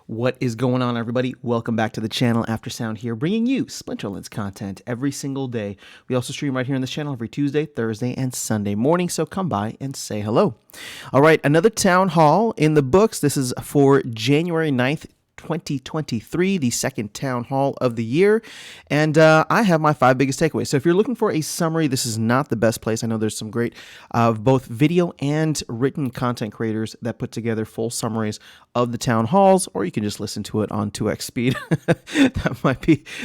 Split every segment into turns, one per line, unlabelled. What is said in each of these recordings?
What is going on, everybody? Welcome back to the channel. After Sound here, bringing you Splinterlands content every single day. We also stream right here on this channel every Tuesday, Thursday, and Sunday morning, so come by and say hello. All right, another town hall in the books. This is for January 9th, 2023, the second town hall of the year, and I have my 5 biggest takeaways. So if you're looking for a summary, this is not the best place. I know there's some great both video and written content creators that put together full summaries of the town halls, or you can just listen to it on 2x speed.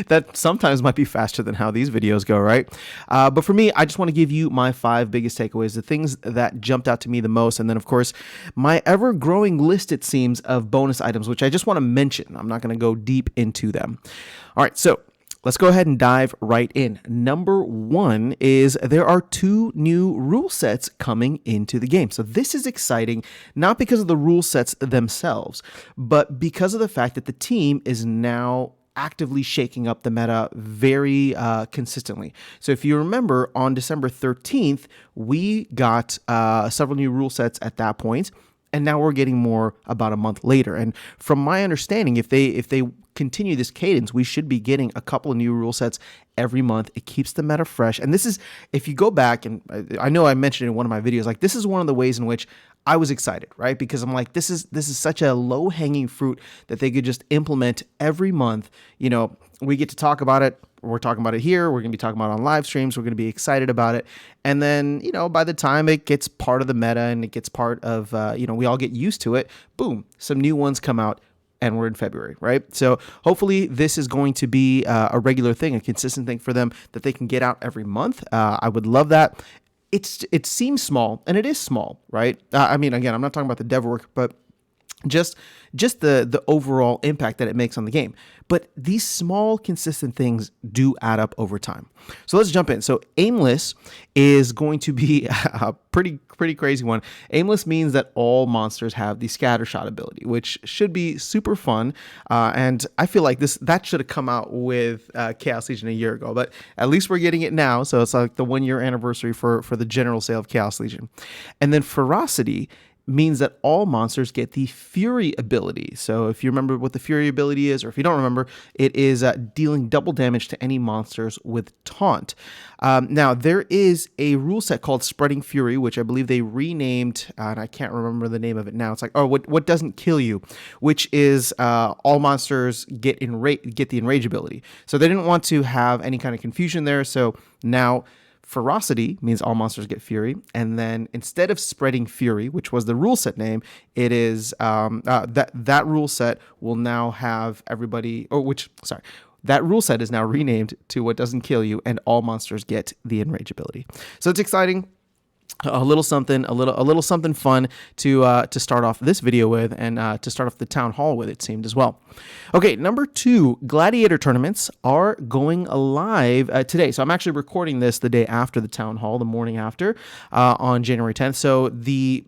that sometimes might be faster than how these videos go, right? But for me, I just want to give you my 5 biggest takeaways, the things that jumped out to me the most, and then of course my ever-growing list, it seems, of bonus items, which I just want to mention. I'm not going to go deep into them. All right, so let's go ahead and dive right in. Number 1 is there are 2 new rule sets coming into the game. So this is exciting, not because of the rule sets themselves, but because of the fact that the team is now actively shaking up the meta very consistently. So if you remember, on December 13th, we got several new rule sets at that point. And now we're getting more about a month later. And from my understanding, if they continue this cadence, we should be getting a couple of new rule sets every month. It keeps the meta fresh. And this is, if you go back, and I know I mentioned it in one of my videos, like this is one of the ways in which I was excited, right? Because I'm like, this is such a low-hanging fruit that they could just implement every month. You know, we get to talk about it. We're talking about it here. We're going to be talking about it on live streams. We're going to be excited about it. And then, you know, by the time it gets part of the meta and it gets part of, we all get used to it, boom, some new ones come out and we're in February, right? So hopefully this is going to be a regular thing, a consistent thing for them that they can get out every month. I would love that. It seems small, and it is small, right? I mean, again, I'm not talking about the dev work, but just the overall impact that it makes on the game. But these small, consistent things do add up over time. So let's jump in. So Aimless is going to be a pretty crazy one. Aimless means that all monsters have the scattershot ability, which should be super fun. And I feel like that should have come out with Chaos Legion a year ago, but at least we're getting it now. So it's like the 1-year anniversary for the general sale of Chaos Legion. And then Ferocity means that all monsters get the Fury ability. So if you remember what the Fury ability is, or if you don't remember, it is dealing double damage to any monsters with Taunt. Now, there is a rule set called Spreading Fury, which I believe they renamed, and I can't remember the name of it now. It's like, what doesn't kill you, which is all monsters get the Enrage ability. So they didn't want to have any kind of confusion there, so now Ferocity means all monsters get Fury, and then instead of Spreading Fury, which was the rule set name, it is that rule set will now have everybody, that rule set is now renamed to What Doesn't Kill You, and all monsters get the Enrage ability. So it's exciting. A little something fun to start off this video with, and to start off the town hall with, it seemed as well. Okay, number 2, Gladiator Tournaments are going live today. So I'm actually recording this the day after the town hall, the morning after, on January 10th. So the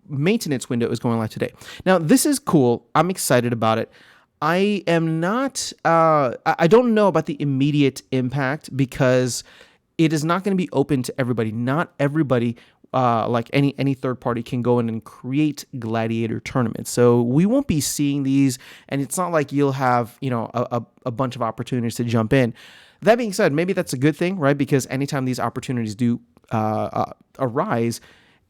maintenance window is going live today. Now this is cool. I'm excited about it. I am not. I don't know about the immediate impact because it is not going to be open to everybody. Not everybody, like any third party, can go in and create Gladiator tournaments. So we won't be seeing these, and it's not like you'll have, a bunch of opportunities to jump in. That being said, maybe that's a good thing, right? Because anytime these opportunities do arise,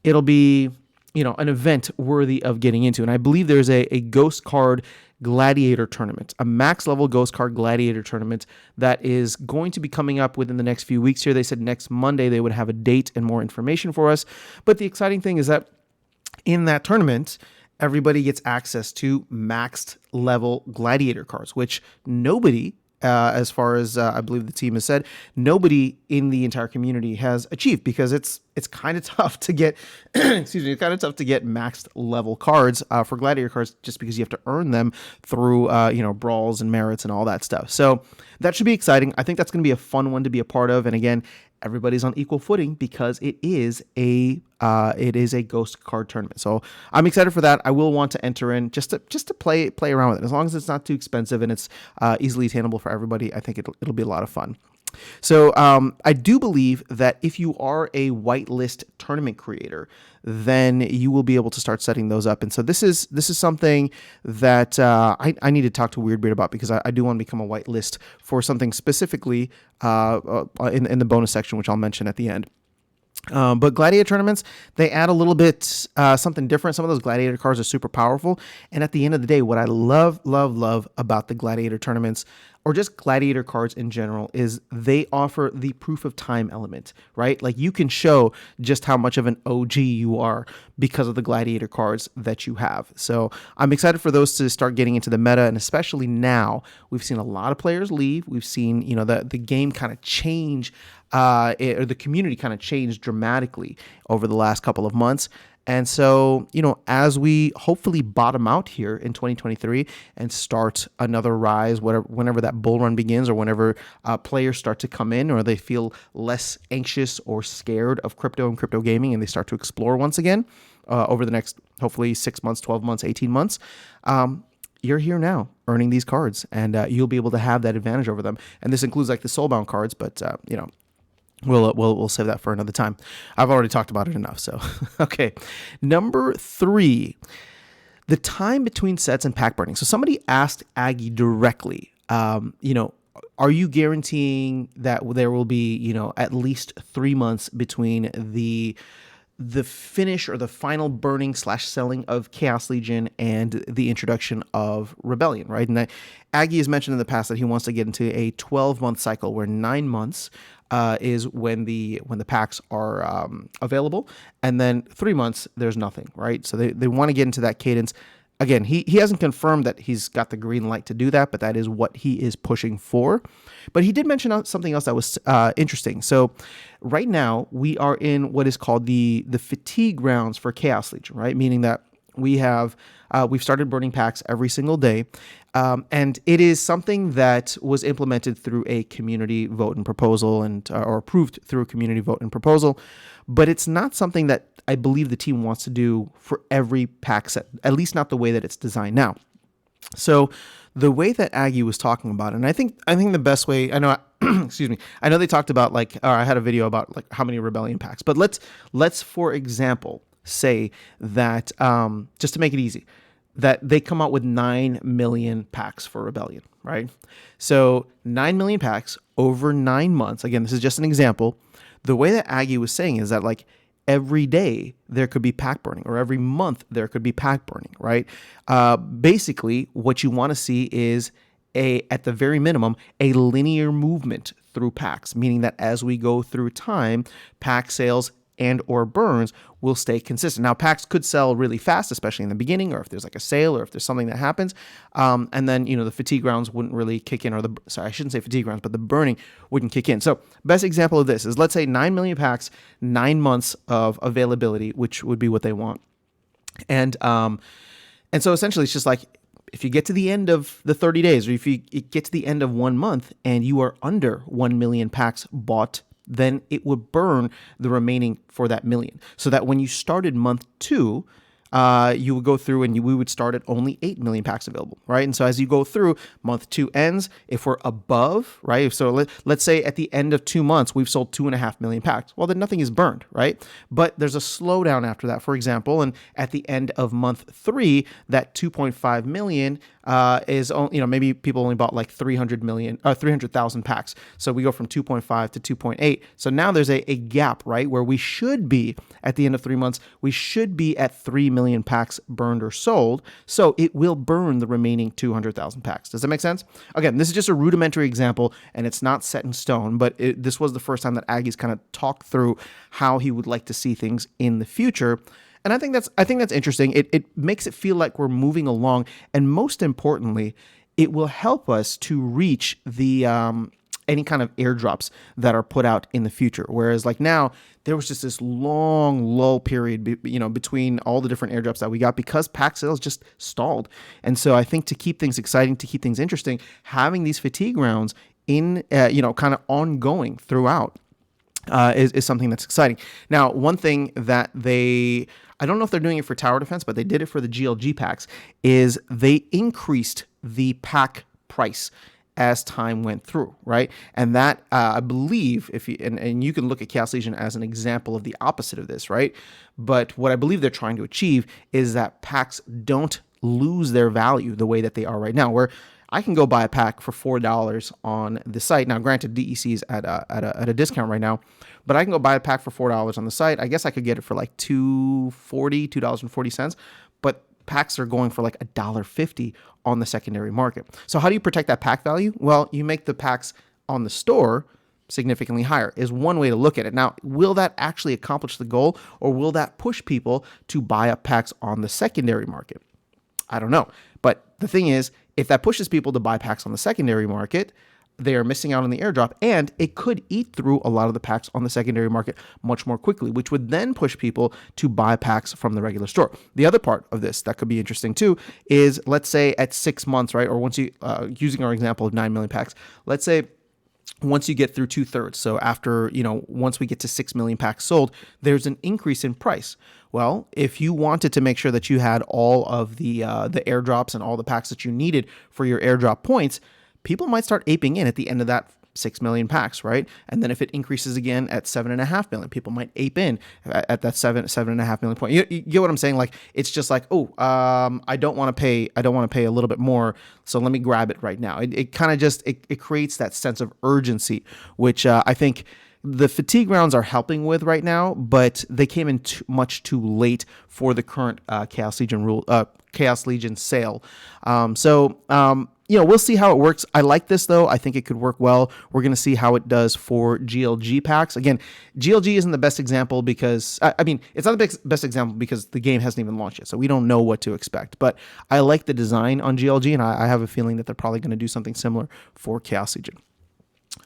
it'll be, an event worthy of getting into. And I believe there's a ghost card Gladiator tournament, a max level ghost card Gladiator tournament that is going to be coming up within the next few weeks here. They said next Monday they would have a date and more information for us. But the exciting thing is that in that tournament, everybody gets access to maxed level Gladiator cards, which nobody, as far as I believe the team has said, nobody in the entire community has achieved, because it's kind of tough to get, it's kind of tough to get maxed level cards for Gladiator cards, just because you have to earn them through, brawls and merits and all that stuff. So that should be exciting. I think that's going to be a fun one to be a part of. And again, everybody's on equal footing because it is a ghost card tournament. So I'm excited for that. I will want to enter in just to play around with it. As long as it's not too expensive and it's easily attainable for everybody, I think it'll be a lot of fun. So I do believe that if you are a whitelist tournament creator, then you will be able to start setting those up. And so this is something that I need to talk to Weirdbeard about, because I do want to become a whitelist for something specifically in the bonus section, which I'll mention at the end. But Gladiator Tournaments, they add a little bit something different. Some of those Gladiator cards are super powerful. And at the end of the day, what I love about the Gladiator Tournaments, or just Gladiator cards in general, is they offer the proof of time element, right? Like, you can show just how much of an OG you are because of the Gladiator cards that you have. So I'm excited for those to start getting into the meta, and especially now, we've seen a lot of players leave. We've seen, the game kind of change, or the community kind of changed dramatically over the last couple of months. And so, as we hopefully bottom out here in 2023 and start another rise, whenever that bull run begins, or whenever players start to come in, or they feel less anxious or scared of crypto and crypto gaming, and they start to explore once again over the next, hopefully 6 months, 12 months, 18 months, you're here now earning these cards, and you'll be able to have that advantage over them. And this includes like the soulbound cards, but, we'll save that for another time. I've already talked about it enough. So, okay. Number 3, the time between sets and pack burning. So somebody asked Aggie directly, are you guaranteeing that there will be, at least 3 months between the finish or the final burning / selling of Chaos Legion and the introduction of Rebellion, right? And Aggie has mentioned in the past that he wants to get into a 12-month cycle where 9 months is when the packs are available, and then 3 months there's nothing, right? So they want to get into that cadence. Again, he hasn't confirmed that he's got the green light to do that, but that is what he is pushing for. But he did mention something else that was interesting. So right now we are in what is called the fatigue rounds for Chaos Legion, right? Meaning that we've started burning packs every single day. And it is something that was implemented through a community vote and proposal, or approved through a community vote and proposal. But it's not something that I believe the team wants to do for every pack set, at least not the way that it's designed now. So the way that Aggie was talking about it, and I think the best way, I know, excuse me, I know they talked about I had a video about like how many Rebellion packs, but let's for example say that, just to make it easy, that they come out with 9 million packs for Rebellion, right? So 9 million packs over 9 months. Again, this is just an example. The way that Aggie was saying is that like every day there could be pack burning, or every month there could be pack burning, right? Basically, what you want to see is at the very minimum, a linear movement through packs, meaning that as we go through time, pack sales and or burns will stay consistent. Now, packs could sell really fast, especially in the beginning, or if there's like a sale, or if there's something that happens. And then, the fatigue rounds wouldn't really kick in, I shouldn't say fatigue rounds, but the burning wouldn't kick in. So best example of this is, let's say 9 million packs, 9 months of availability, which would be what they want. And so essentially it's just like, if you get to the end of the 30 days, or if you get to the end of 1 month and you are under 1 million packs bought, then it would burn the remaining for that million. So that when you started month 2, you would go through and we would start at only 8 million packs available, right? And so as you go through, month 2 ends, if we're above, right? So let's say at the end of 2 months, we've sold 2.5 million packs. Well, then nothing is burned, right? But there's a slowdown after that, for example, and at the end of month 3, that 2.5 million is, maybe people only bought like 300,000 packs. So we go from 2.5 to 2.8. So now there's a gap, right? Where we should be at the end of 3 months, we should be at 3 million packs burned or sold. So it will burn the remaining 200,000 packs. Does that make sense? Again, this is just a rudimentary example and it's not set in stone, but this was the first time that Aggie's kind of talked through how he would like to see things in the future. And I think that's interesting. It makes it feel like we're moving along, and most importantly, it will help us to reach the any kind of airdrops that are put out in the future. Whereas like now, there was just this long lull period, between all the different airdrops that we got because pack sales just stalled. And so I think to keep things exciting, to keep things interesting, having these fatigue rounds in kind of ongoing throughout is something that's exciting. Now, one thing that I don't know if they're doing it for tower defense, but they did it for the GLG packs, is they increased the pack price. as time went through, right? And that I believe, if you and you can look at Chaos Legion as an example of the opposite of this, right? But what I believe they're trying to achieve is that packs don't lose their value the way that they are right now, where I can go buy a pack for $4 on the site. Now, granted, DEC is at a discount right now, but I can go buy a pack for $4 on the site. I guess I could get it for like $2.40, but packs are going for like $1.50 on the secondary market. So how do you protect that pack value? Well, you make the packs on the store significantly higher is one way to look at it. Now, will that actually accomplish the goal, or will that push people to buy up packs on the secondary market? I don't know. But the thing is, if that pushes people to buy packs on the secondary market, they are missing out on the airdrop, and it could eat through a lot of the packs on the secondary market much more quickly, which would then push people to buy packs from the regular store. The other part of this that could be interesting too is, let's say at 6 months, right? Or once you, using our example of 9 million packs, let's say once you get through 2/3, so after, once we get to 6 million packs sold, there's an increase in price. Well, if you wanted to make sure that you had all of the airdrops and all the packs that you needed for your airdrop points, people might start aping in at the end of that 6 million packs, right? And then if it increases again at 7.5 million, people might ape in at that 7.5 million point. You get what I'm saying? Like, it's just like, I don't want to pay a little bit more, so let me grab it right now. It kind of just, it creates that sense of urgency, which I think the fatigue rounds are helping with right now, but they came in much too late for the current Chaos Legion sale. We'll see how it works. I like this though. I think it could work well. We're going to see how it does for GLG packs. Again, GLG isn't the best example because, it's not the best example because the game hasn't even launched yet, so we don't know what to expect. But I like the design on GLG, and I have a feeling that they're probably going to do something similar for Chaos Legion.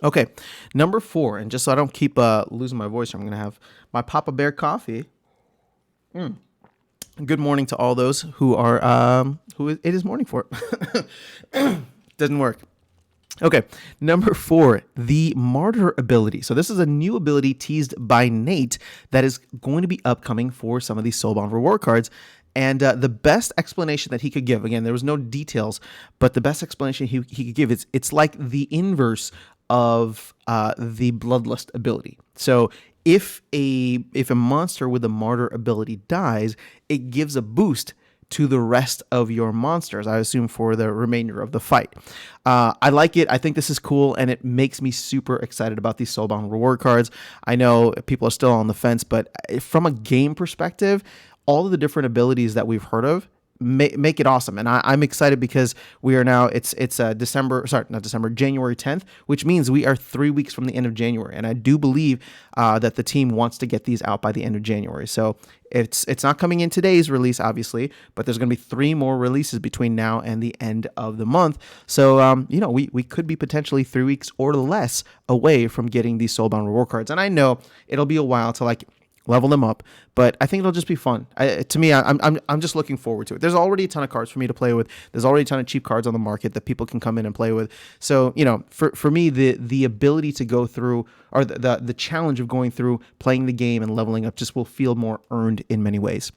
Okay, number 4, and just so I don't keep losing my voice, I'm going to have my Papa Bear coffee. Good morning to all those who are who it is morning for. Doesn't work. Okay, number 4, the Martyr Ability. So this is a new ability teased by Nate that is going to be upcoming for some of these Soulbound reward cards. And the best explanation that he could give, again, there was no details, but the best explanation he could give is it's like the inverse of the Bloodlust ability. So if a monster with the Martyr Ability dies, it gives a boost to the rest of your monsters, I assume for the remainder of the fight. I like it. I think this is cool, and it makes me super excited about these Soulbound reward cards. I know people are still on the fence, but from a game perspective, all of the different abilities that we've heard of make it awesome. And I'm excited because we are now, it's January 10th, which means we are 3 weeks from the end of January. And I do believe that the team wants to get these out by the end of January. So it's not coming in today's release, obviously, but there's going to be 3 more releases between now and the end of the month. So, we could be potentially 3 weeks or less away from getting these Soulbound reward cards. And I know it'll be a while to level them up, but I think it'll just be fun. To me, I'm just looking forward to it. There's already a ton of cards for me to play with. There's already a ton of cheap cards on the market that people can come in and play with. So, for me, the ability to go through, or the challenge of going through, playing the game and leveling up just will feel more earned in many ways.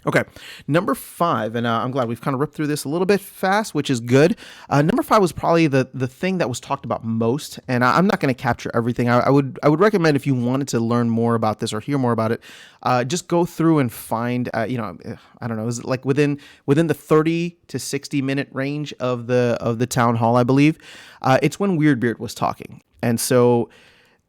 Okay, number 5, and I'm glad we've kind of ripped through this a little bit fast, which is good. Number 5 was probably the thing that was talked about most, and I'm not going to capture everything. I would recommend, if you wanted to learn more about this or hear more about it, just go through and find, I don't know, is it like within the 30 to 60 minute range of the town hall, I believe. It's when Weirdbeard was talking, and so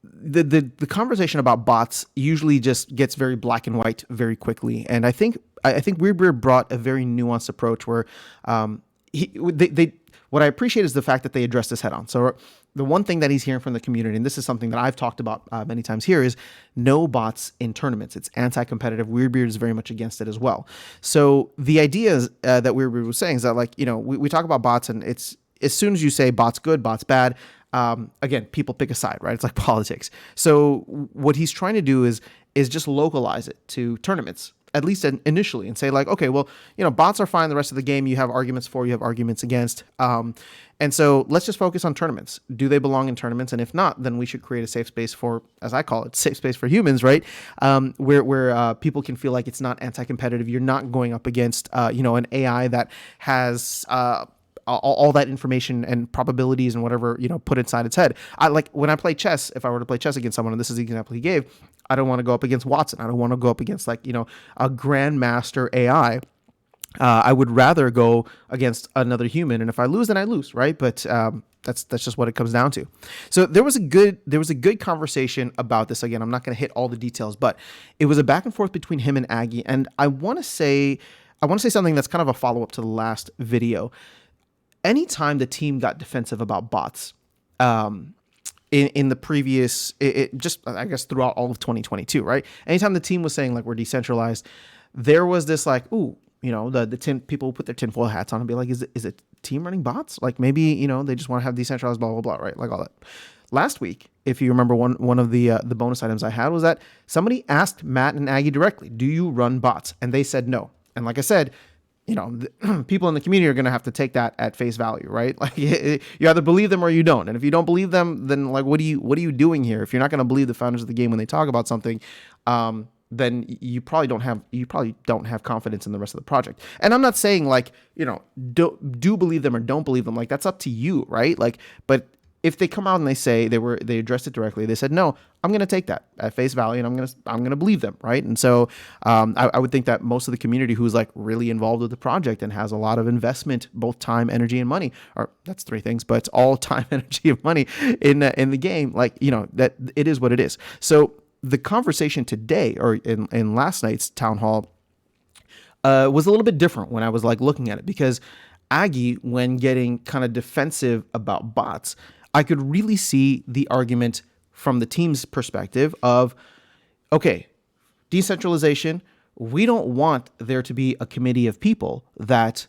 the conversation about bots usually just gets very black and white very quickly, and I think Weirdbeard brought a very nuanced approach where what I appreciate is the fact that they addressed this head on. So the one thing that he's hearing from the community, and this is something that I've talked about many times here, is no bots in tournaments. It's anti-competitive. Weirdbeard is very much against it as well. So the idea that Weirdbeard was saying is that, we talk about bots, and it's, as soon as you say bots good, bots bad, again, people pick a side, right? It's like politics. So what he's trying to do is just localize it to tournaments, at least initially, and say okay, well, bots are fine the rest of the game. You have arguments for, you have arguments against. And so let's just focus on tournaments. Do they belong in tournaments? And if not, then we should create a safe space for, as I call it, safe space for humans, right? Where people can feel like it's not anti-competitive. You're not going up against, an AI that has, all that information and probabilities and whatever, put inside its head. I like when I play chess, if I were to play chess against someone, and this is the example he gave, I don't want to go up against Watson. I don't want to go up against a grandmaster AI. I would rather go against another human, and if I lose, then I lose, right? But that's just what it comes down to. So there was a good conversation about this. Again, I'm not going to hit all the details, but it was a back and forth between him and Aggie, and I want to say something that's kind of a follow up to the last video. Anytime the team got defensive about bots, in the previous, just I guess throughout all of 2022, right? Anytime the team was saying like we're decentralized, there was this like, ooh, the people put their tinfoil hats on and be like, is it team running bots? Like maybe, they just want to have decentralized blah, blah, blah, right? Like all that. Last week, if you remember, one of the bonus items I had was that somebody asked Matt and Aggie directly, do you run bots? And they said no. And like I said, people in the community are going to have to take that at face value, right? Like you either believe them or you don't. And if you don't believe them, then like, what are you doing here? If you're not going to believe the founders of the game when they talk about something, then you probably don't have confidence in the rest of the project. And I'm not saying like, do believe them or don't believe them. Like that's up to you, right? Like, but if they come out and they say they addressed it directly, they said, no, I'm going to take that at face value and I'm going to believe them. Right. And so, I would think that most of the community who's like really involved with the project and has a lot of investment, both time, energy, and money, or that's three things, but it's all time, energy, and money in the game. Like, that it is what it is. So the conversation today or in last night's town hall, was a little bit different when I was like looking at it, because Aggie, when getting kind of defensive about bots, I could really see the argument from the team's perspective of, okay, decentralization, we don't want there to be a committee of people that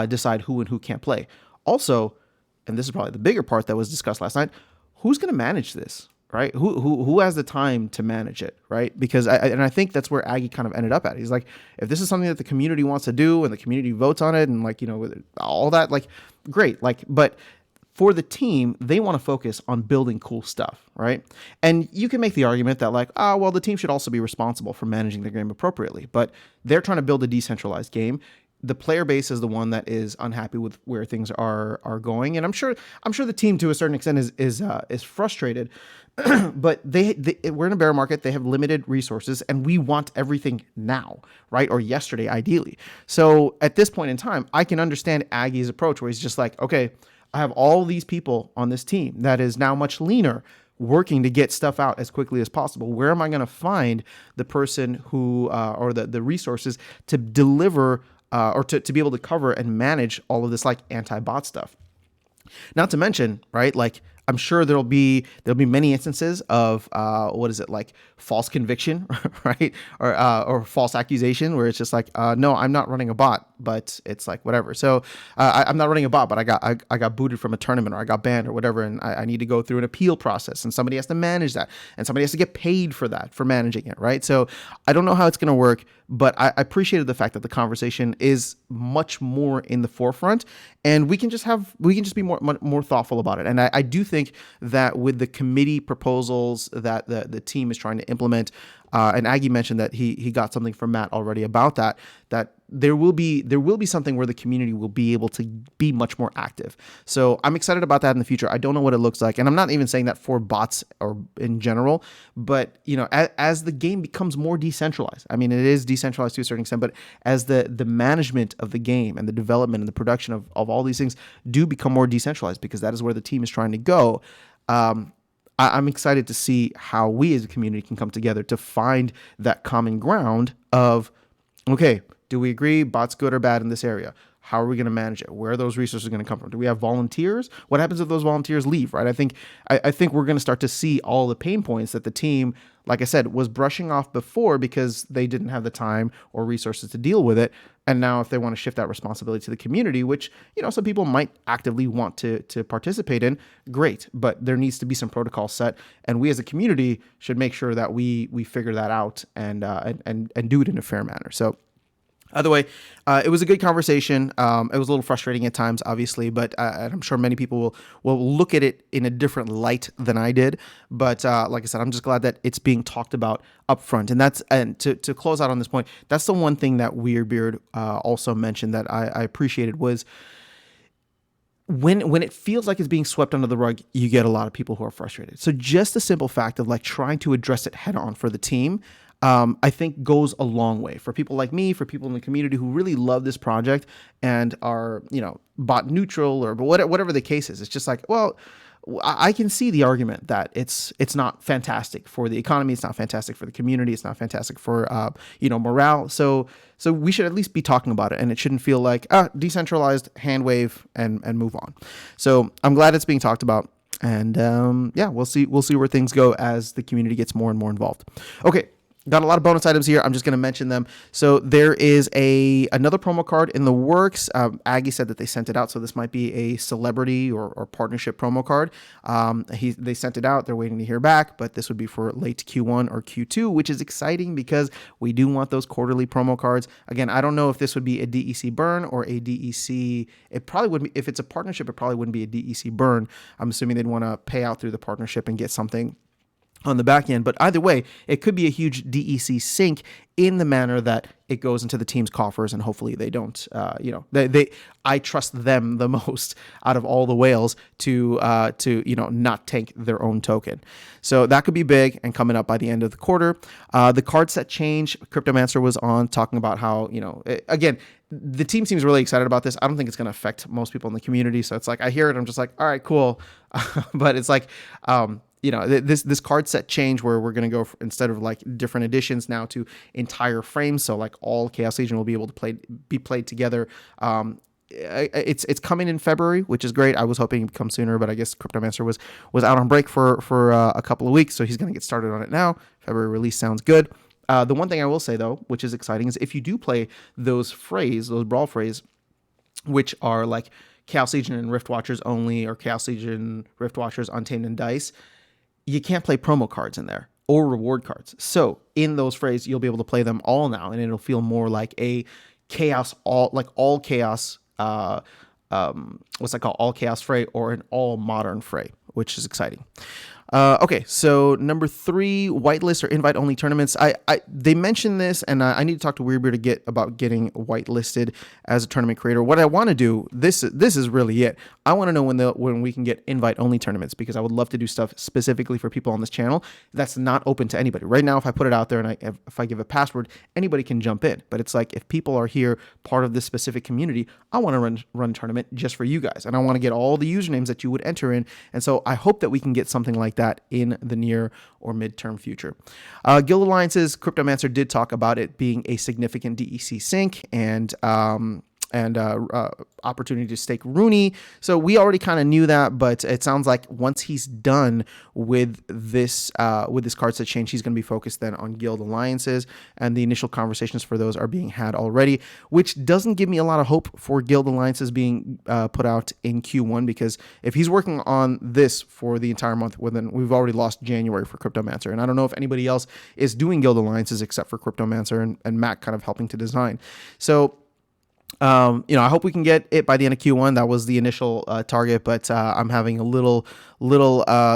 decide who and who can't play. Also, and this is probably the bigger part that was discussed last night, who's going to manage this, right? Who has the time to manage it, right? Because I think that's where Aggie kind of ended up at. He's like, if this is something that the community wants to do and the community votes on it and like, all that, like, great. Like, but for the team, they want to focus on building cool stuff, right? And you can make the argument that like, well, the team should also be responsible for managing the game appropriately, but they're trying to build a decentralized game. The player base is the one that is unhappy with where things are going, and I'm sure the team to a certain extent is frustrated. But we're in a bear market. They have limited resources, and we want everything now, right? Or yesterday, ideally. So at this point in time, I can understand Aggie's approach, where he's just like, okay, I have all these people on this team that is now much leaner, working to get stuff out as quickly as possible. Where am I going to find the person who or the resources to deliver or to be able to cover and manage all of this like anti-bot stuff? Not to mention, right, like I'm sure there'll be many instances of like false conviction, right, or false accusation, where it's just like, no, I'm not running a bot, but it's like whatever. So I'm not running a bot, but I got booted from a tournament, or I got banned, or whatever, and I need to go through an appeal process, and somebody has to manage that, and somebody has to get paid for that, for managing it, right? So I don't know how it's going to work, but I appreciated the fact that the conversation is much more in the forefront, and we can just be more thoughtful about it. And I do think that with the committee proposals that the team is trying to implement, and Aggie mentioned that he got something from Matt already about that there will be something where the community will be able to be much more active. So I'm excited about that in the future. I don't know what it looks like, and I'm not even saying that for bots or in general, but as the game becomes more decentralized, I mean, it is decentralized to a certain extent, but as the management of the game and the development and the production of all these things do become more decentralized, because that is where the team is trying to go. I'm excited to see how we as a community can come together to find that common ground of, okay, do we agree bots good or bad in this area? How are we going to manage it? Where are those resources going to come from? Do we have volunteers? What happens if those volunteers leave, right? I think we're going to start to see all the pain points that the team, like I said, was brushing off before because they didn't have the time or resources to deal with it. And now if they want to shift that responsibility to the community, which, some people might actively want to participate in, great. But there needs to be some protocol set. And we as a community should make sure that we figure that out and do it in a fair manner. So either way, it was a good conversation. It was a little frustrating at times, obviously, but I'm sure many people will look at it in a different light than I did. But like I said, I'm just glad that it's being talked about up front. And to close out on this point, that's the one thing that Weirdbeard also mentioned that I appreciated was when it feels like it's being swept under the rug, you get a lot of people who are frustrated. So just the simple fact of like trying to address it head on for the team, I think goes a long way for people like me, for people in the community who really love this project and are, bot neutral or whatever the case is. It's just like, well, I can see the argument that it's not fantastic for the economy, it's not fantastic for the community, it's not fantastic for morale. So we should at least be talking about it, and it shouldn't feel like decentralized, hand wave and move on. So I'm glad it's being talked about, and we'll see where things go as the community gets more and more involved. Okay. Got a lot of bonus items here. I'm just going to mention them. So there is another promo card in the works. Aggie said that they sent it out, so this might be a celebrity or partnership promo card. They sent it out. They're waiting to hear back, but this would be for late Q1 or Q2, which is exciting because we do want those quarterly promo cards. Again, I don't know if this would be a DEC burn or a DEC. It probably would be, if it's a partnership, it probably wouldn't be a DEC burn. I'm assuming they'd want to pay out through the partnership and get something on the back end. But either way, it could be a huge DEC sink in the manner that it goes into the team's coffers, and hopefully they don't, I trust them the most out of all the whales to not tank their own token. So that could be big and coming up by the end of the quarter. The card set change, Cryptomancer was on talking about how, again, the team seems really excited about this. I don't think it's going to affect most people in the community. So it's like, I hear it, I'm just like, all right, cool. But it's like, this card set change where we're going to go instead of like different editions now to entire frames. So like all Chaos Legion will be able to be played together. It's coming in February, which is great. I was hoping it would come sooner, but I guess Cryptomancer was out on break for a couple of weeks, so he's going to get started on it now. February release sounds good. The one thing I will say though, which is exciting, is if you do play those brawl frays, which are like Chaos Legion and Rift Watchers only, or Chaos Legion, Rift Watchers, Untamed, and Dice, you can't play promo cards in there or reward cards. So in those frays, you'll be able to play them all now, and it'll feel more like a chaos, all chaos, what's that called? All chaos fray or an all modern fray, which is exciting. Okay, so number 3, whitelist or invite only tournaments. They mentioned this, and I need to talk to Weirdbeard about getting whitelisted as a tournament creator. What I want to do, this is really it. I want to know when we can get invite only tournaments, because I would love to do stuff specifically for people on this channel that's not open to anybody. Right now, if I put it out there and if I give a password, anybody can jump in. But it's like, if people are here, part of this specific community, I want to run a tournament just for you guys, and I want to get all the usernames that you would enter in. And so I hope that we can get something like that in the near or midterm future. Guild Alliances, Cryptomancer did talk about it being a significant DEC sink and opportunity to stake Rooney. So we already kind of knew that, but it sounds like once he's done with this card set change, he's going to be focused then on Guild Alliances, and the initial conversations for those are being had already, which doesn't give me a lot of hope for Guild Alliances being put out in Q1, because if he's working on this for the entire month, well, then we've already lost January for Cryptomancer, and I don't know if anybody else is doing Guild Alliances except for Cryptomancer and Mac kind of helping to design. So I hope we can get it by the end of Q1. That was the initial target, but I'm having a little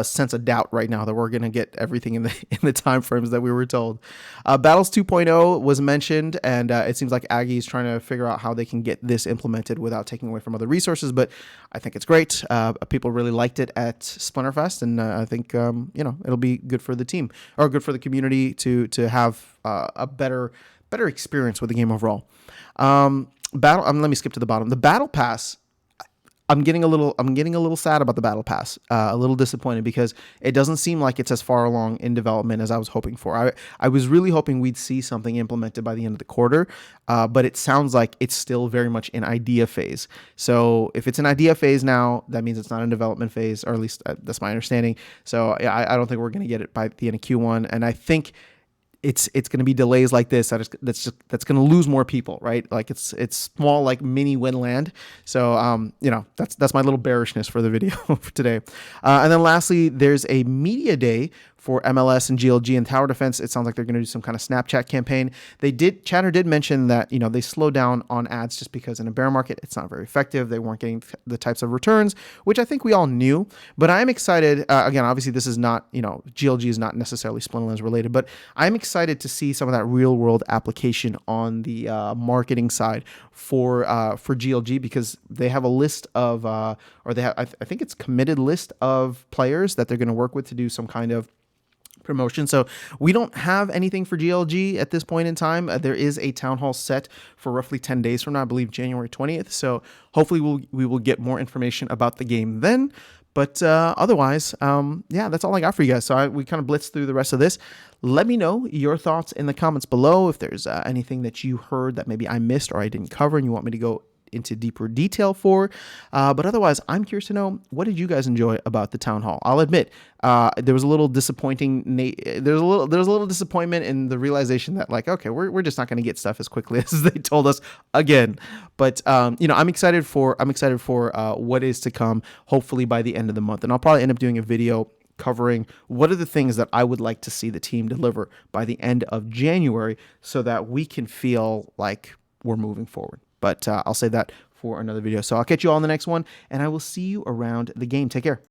sense of doubt right now that we're going to get everything in the time frames that we were told. Battles 2.0 was mentioned, and it seems like Aggie is trying to figure out how they can get this implemented without taking away from other resources, but I think it's great. People really liked it at Splinterfest, and I think it'll be good for the team, or good for the community to have a better experience with the game overall. Let me skip to the bottom. The Battle Pass, I'm getting a little sad about the Battle Pass, a little disappointed, because it doesn't seem like it's as far along in development as I was hoping for. I was really hoping we'd see something implemented by the end of the quarter, but it sounds like it's still very much in idea phase. So if it's an idea phase now, that means it's not in development phase, or at least that's my understanding. So I don't think we're going to get it by the end of Q1, and I think it's going to be delays like this that's going to lose more people, right? Like it's small, like mini Winland. So that's my little bearishness for the video for today. And then lastly, there's a media day for MLS and GLG and tower defense, it sounds like they're going to do some kind of Snapchat campaign. Chatter did mention that, they slowed down on ads just because in a bear market, it's not very effective. They weren't getting the types of returns, which I think we all knew. But I'm excited. Again, obviously, this is not, GLG is not necessarily Splinterlands related, but I'm excited to see some of that real world application on the marketing side for GLG, because they have a list of, I think it's committed list of players that they're going to work with to do some kind of promotion. So we don't have anything for GLG at this point in time. There is a town hall set for roughly 10 days from now, I believe January 20th. So hopefully we will get more information about the game then. But otherwise, that's all I got for you guys. So we kind of blitzed through the rest of this. Let me know your thoughts in the comments below. If there's anything that you heard that maybe I missed or I didn't cover and you want me to go into deeper detail for. But otherwise, I'm curious to know, what did you guys enjoy about the town hall? I'll admit, there was a little disappointing. There was a little disappointment in the realization that, like, okay, we're just not going to get stuff as quickly as they told us again. But I'm excited for what is to come. Hopefully by the end of the month, and I'll probably end up doing a video covering what are the things that I would like to see the team deliver by the end of January, so that we can feel like we're moving forward. But I'll save that for another video. So I'll catch you all in the next one, and I will see you around the game. Take care.